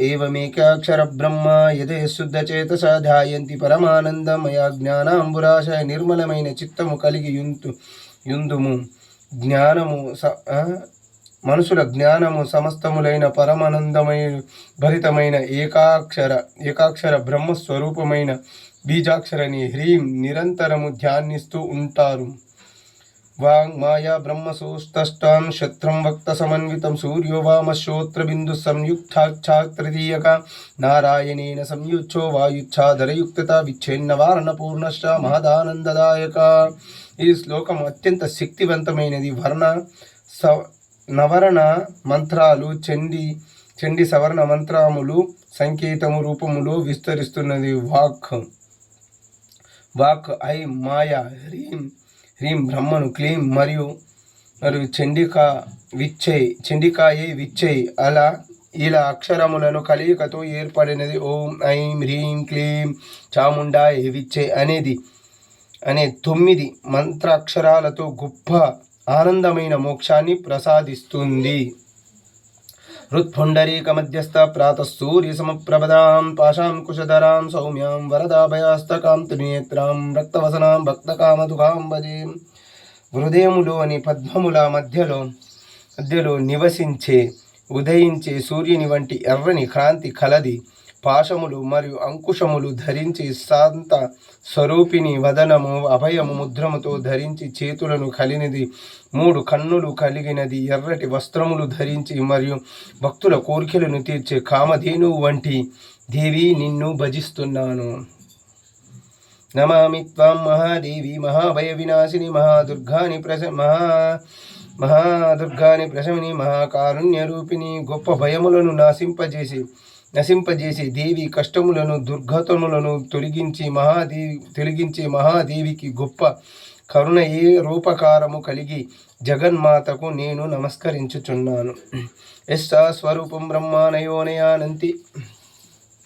ఏవమేకాక్షర బ్రహ్మ యదే శుద్ధచేతసా ధ్యాయంతి పరమానందమయ జ్ఞానాంబురాశయ నిర్మలమైన చిత్తము కలిగి యుందుము. జ్ఞానము మనుషుల జ్ఞానము సమస్తములైన పరమానందమై భరితమైన ఏకాక్షర బ్రహ్మస్వరూపమైన బీజాక్షరని హ్రీం నిరంతరము ధ్యానిస్తూ ఉంటారు. వాంగ్మాయా బ్రహ్మసూస్తష్టాం శత్రం వక్త సమన్వితం సూర్యో వామశ్రోత్రబిందు సంయుక్తాక్షాతృతీయక నారాయణేన సంయుచ్చో వాయుచ్ఛాదరయుక్తత విచ్ఛిన్నవారణ పూర్ణశ్చ మహదానందదాయక. ఈ శ్లోకం అత్యంత శక్తివంతమైనది. నవరణ మంత్రాలు చండి సవర్ణ మంత్రములు సంకేతము రూపములో విస్తరిస్తున్నది. వాక్ ఐం మాయ హ్రీం బ్రహ్మను క్లీం మరియు చండికాయే విచ్చై ఇలా అక్షరములను కలియకతో ఏర్పడినది ఓం ఐం హ్రీం క్లీం చాముండాయ విచ్చై అనే 9 మంత్రాక్షరాలతో గొప్ప ఆనందమైన మోక్షాన్ని ప్రసాదిస్తుంది. హృత్పుండరీక మధ్యస్థ ప్రాతఃసూర్య సమప్రభదాం పాశాంకుశధరాం సౌమ్యాం వరదాభయాస్తకాం త్రినేత్రాం రక్తవసనాం భక్తకామదుకాం భజే. హృదయములోని పద్మముల మధ్యలో నివసించే ఉదయించే సూర్యుని వంటి ఎర్రని కాంతి కలది. పాశములు మరియు అంకుశములు ధరించి శాంత స్వరూపిణి వదనము అభయము ముద్రముతో ధరించి చేతులను కలిగినది. 3 కన్నులు కలిగినది. ఎర్రటి వస్త్రములు ధరించి మరియు భక్తుల కోరికలను తీర్చే కామధేనువు వంటి దేవి నిన్ను భజిస్తున్నాను. నమామి త్వాం మహాదేవి మహాభయ వినాశిని మహాదుర్గాని ప్రశమిని మహాకారుణ్య రూపిణి. గొప్ప భయములను నశింపజేసి దేవి కష్టములను దుర్ఘటములను తొలగించే మహాదేవికి గొప్ప కరుణయే రూపకారము కలిగి జగన్మాతకు నేను నమస్కరించుచున్నాను. యస్సా స్వరూపం బ్రహ్మానయోనయానంతి